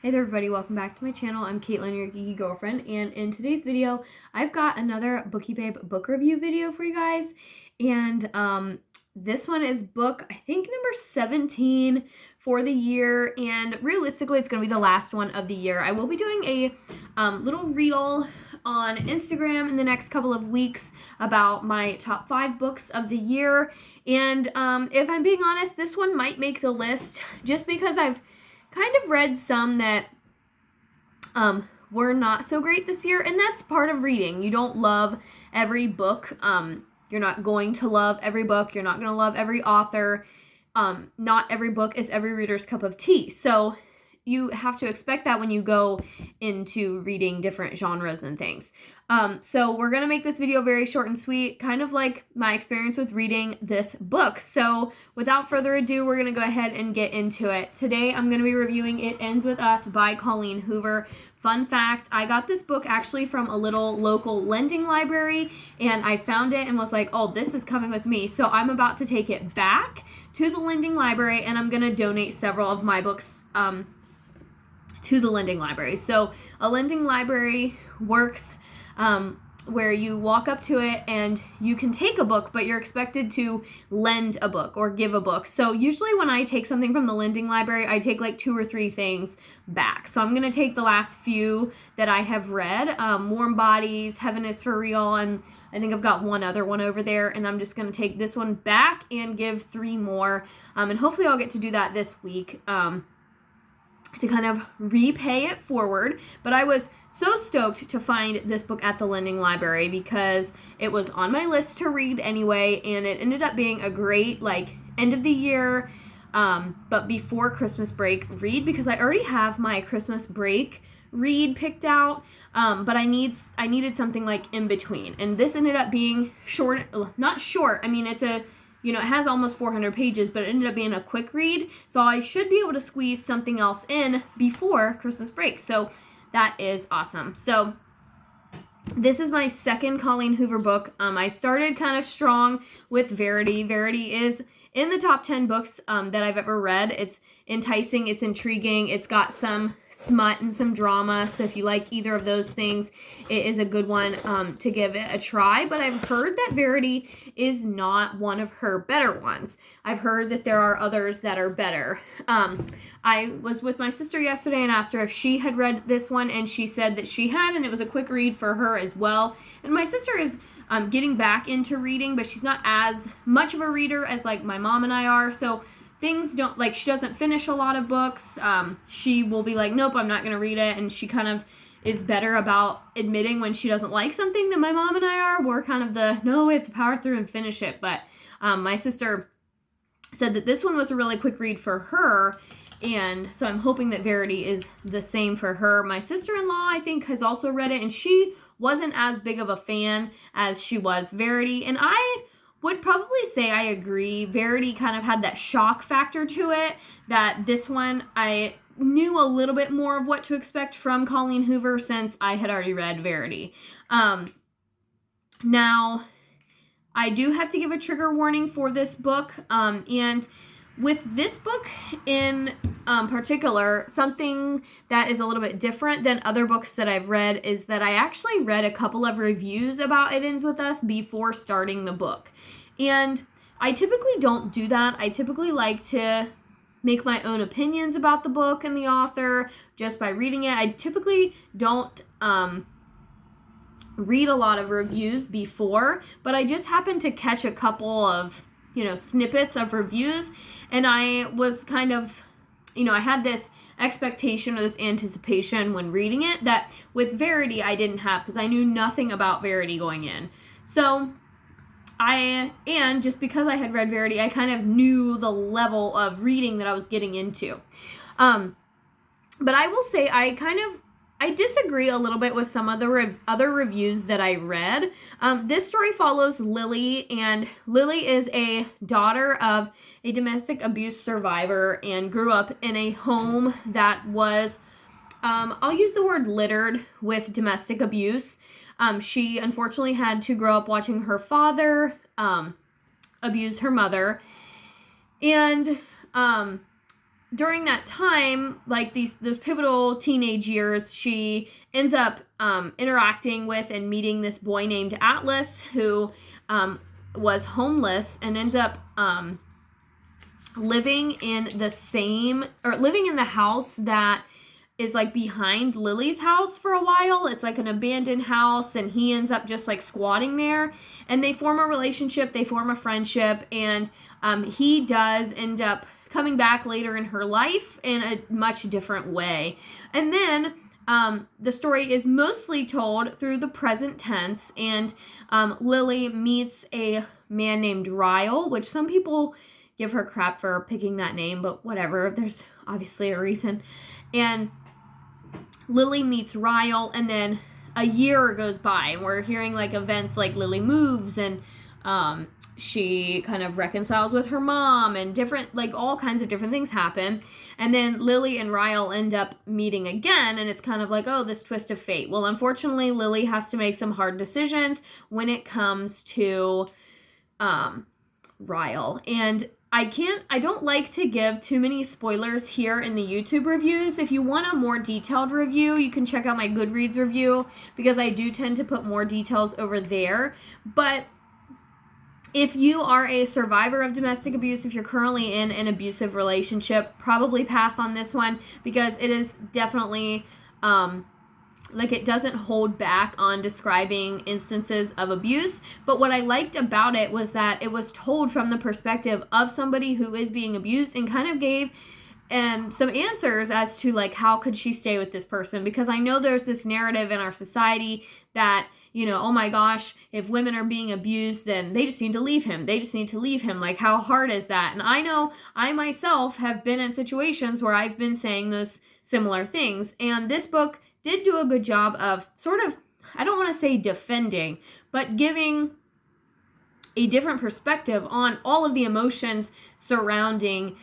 Hey there everybody, welcome back to my channel. I'm Caitlin, your geeky girlfriend, and in today's video, I've got another Bookie Babe book review video for you guys. And this one is book, I think, number 17 for the year, and realistically, it's going to be the last one of the year. I will be doing a little reel on Instagram in the next couple of weeks about my top 5 books of the year, and if I'm being honest, this one might make the list just because I've kind of read some that were not so great this year, and that's part of reading. You don't love every book. You're not going to love every book. You're not going to love every author. Not every book is every reader's cup of tea. So you have to expect that when you go into reading different genres and things. So we're going to make this video very short and sweet, kind of like my experience with reading this book. So without further ado, we're going to go ahead and get into it. Today, I'm going to be reviewing It Ends With Us by Colleen Hoover. Fun fact, I got this book actually from a little local lending library, and I found it and was like, oh, this is coming with me. So I'm about to take it back to the lending library, and I'm going to donate several of my books to the lending library. So a lending library works where you walk up to it and you can take a book, but you're expected to lend a book or give a book. So usually when I take something from the lending library, I take like 2 or 3 things back. So I'm going to take the last few that I have read, Warm Bodies, Heaven is for Real, and I think I've got one other one over there, and I'm just going to take this one back and give 3 more, and hopefully I'll get to do that this week. To kind of repay it forward. But I was so stoked to find this book at the lending library because it was on my list to read anyway, and it ended up being a great like end of the year but before Christmas break read, because I already have my Christmas break read picked out, but I needed something like in between, and this ended up being short, not short, I mean it's a, you know, it has almost 400 pages, but it ended up being a quick read, so I should be able to squeeze something else in before Christmas break, so that is awesome. So this is my second Colleen Hoover book. I started kind of strong with Verity. Verity is in the top 10 books that I've ever read. It's enticing, it's intriguing, it's got some smut and some drama, so if you like either of those things, it is a good one to give it a try. But I've heard that Verity is not one of her better ones. I've heard that there are others that are better. I was with my sister yesterday and asked her if she had read this one, and she said that she had, and it was a quick read for her as well. And my sister is getting back into reading, but she's not as much of a reader as like my mom and I are, so things don't, like, she doesn't finish a lot of books. She will be like, nope, I'm not going to read it, and she kind of is better about admitting when she doesn't like something than my mom and I are. We're kind of the, no, we have to power through and finish it, but my sister said that this one was a really quick read for her, and so I'm hoping that Verity is the same for her. My sister-in-law, I think, has also read it, and she wasn't as big of a fan as she was Verity, and I would probably say I agree. Verity kind of had that shock factor to it, that this one, I knew a little bit more of what to expect from Colleen Hoover since I had already read Verity. Now, I do have to give a trigger warning for this book, and with this book in particular, something that is a little bit different than other books that I've read is that I actually read a couple of reviews about It Ends With Us before starting the book. And I typically don't do that. I typically like to make my own opinions about the book and the author just by reading it. I typically don't read a lot of reviews before, but I just happened to catch a couple of, you know, snippets of reviews, and I was kind of, you know, I had this expectation or this anticipation when reading it that with Verity I didn't have, because I knew nothing about Verity going in. So and just because I had read Verity, I kind of knew the level of reading that I was getting into. But I will say I disagree a little bit with some of the other reviews that I read. This story follows Lily, and Lily is a daughter of a domestic abuse survivor and grew up in a home that was, I'll use the word littered with domestic abuse. She unfortunately had to grow up watching her father abuse her mother, and during that time, like those pivotal teenage years, she ends up interacting with and meeting this boy named Atlas, who was homeless and ends up living in the house that is like behind Lily's house for a while. It's like an abandoned house, and he ends up just like squatting there, and they form a relationship, they form a friendship, and he does end up coming back later in her life in a much different way. And then the story is mostly told through the present tense, and Lily meets a man named Ryle, which some people give her crap for picking that name, but whatever, there's obviously a reason. And Lily meets Ryle, and then a year goes by, and we're hearing like events like Lily moves, and she kind of reconciles with her mom, and different, like all kinds of different things happen. And then Lily and Ryle end up meeting again, and it's kind of like, oh, this twist of fate. Well, unfortunately, Lily has to make some hard decisions when it comes to Ryle. And I don't like to give too many spoilers here in the YouTube reviews. If you want a more detailed review, you can check out my Goodreads review, because I do tend to put more details over there. But if you are a survivor of domestic abuse, if you're currently in an abusive relationship, probably pass on this one, because it is definitely like it doesn't hold back on describing instances of abuse. But what I liked about it was that it was told from the perspective of somebody who is being abused, and kind of gave some answers as to like, how could she stay with this person? Because I know there's this narrative in our society that, you know, oh my gosh, if women are being abused, then they just need to leave him. They just need to leave him. Like, how hard is that? And I know I myself have been in situations where I've been saying those similar things. And this book did do a good job of sort of, I don't want to say defending, but giving a different perspective on all of the emotions surrounding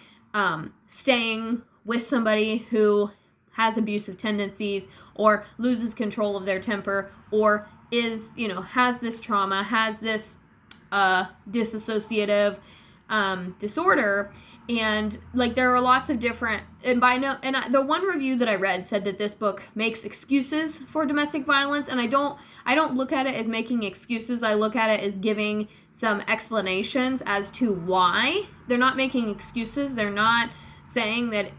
staying with somebody who has abusive tendencies, or loses control of their temper, or is, you know, has this trauma, has this dissociative disorder. And like, there are lots of different, the one review that I read said that this book makes excuses for domestic violence, and I don't look at it as making excuses. I look at it as giving some explanations as to why. They're not making excuses. They're not saying that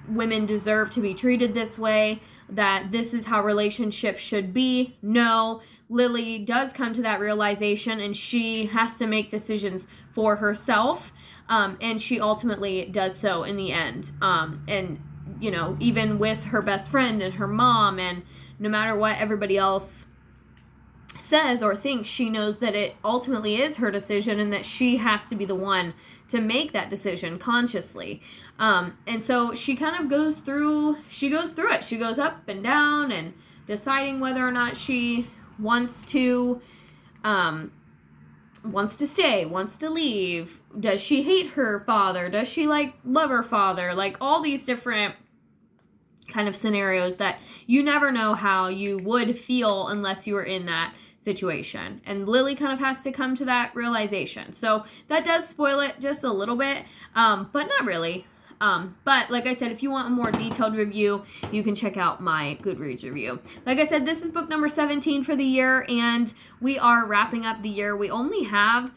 women deserve to be treated this way, that this is how relationships should be. No, Lily does come to that realization, and she has to make decisions for herself. And she ultimately does so in the end. And, you know, even with her best friend and her mom, and no matter what everybody else says or thinks, she knows that it ultimately is her decision, and that she has to be the one to make that decision consciously. And so she kind of goes through it. She goes up and down, and deciding whether or not she wants to stay, wants to leave. Does she hate her father? Does she love her father? Like, all these different kind of scenarios that you never know how you would feel unless you were in that situation. And Lily kind of has to come to that realization. So that does spoil it just a little bit, but not really. But like I said, if you want a more detailed review, you can check out my Goodreads review. Like I said, this is book number 17 for the year, and we are wrapping up the year. We only have,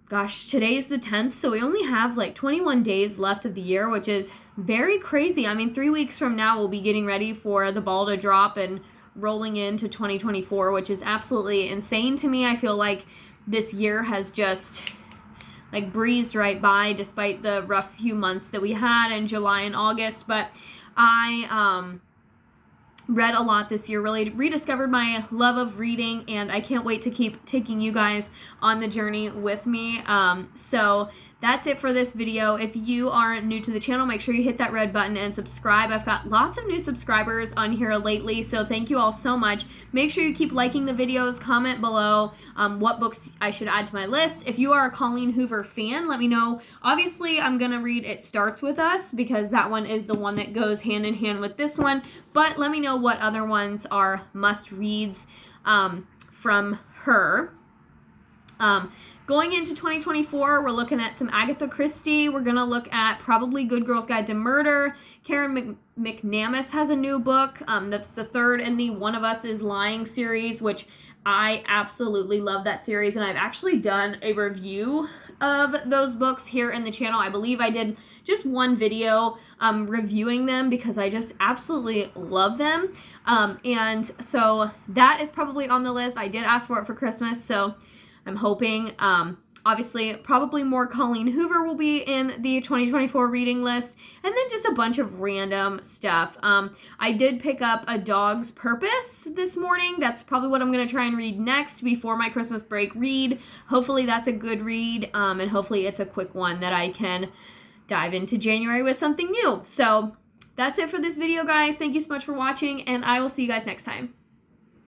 today's the 10th, so we only have like 21 days left of the year, which is very crazy. I mean, 3 weeks from now, we'll be getting ready for the ball to drop and rolling into 2024, which is absolutely insane to me. I feel like this year has just like breezed right by, despite the rough few months that we had in July and August. But I read a lot this year, really rediscovered my love of reading, and I can't wait to keep taking you guys on the journey with me. So that's it for this video. If you are new to the channel, make sure you hit that red button and subscribe. I've got lots of new subscribers on here lately, so thank you all so much. Make sure you keep liking the videos, comment below what books I should add to my list. If you are a Colleen Hoover fan, let me know. Obviously, I'm going to read It Starts With Us, because that one is the one that goes hand in hand with this one, but let me know what other ones are must-reads from her. Going into 2024, we're looking at some Agatha Christie. We're going to look at probably Good Girl's Guide to Murder. Karen McNamara has a new book. That's the third in the One of Us is Lying series, which I absolutely love that series. And I've actually done a review of those books here in the channel. I believe I did just one video reviewing them because I just absolutely love them. And so that is probably on the list. I did ask for it for Christmas, so I'm hoping, obviously, probably more Colleen Hoover will be in the 2024 reading list, and then just a bunch of random stuff. I did pick up A Dog's Purpose this morning. That's probably what I'm going to try and read next before my Christmas break read. Hopefully that's a good read, and hopefully it's a quick one that I can dive into January with something new. So that's it for this video, guys. Thank you so much for watching, and I will see you guys next time.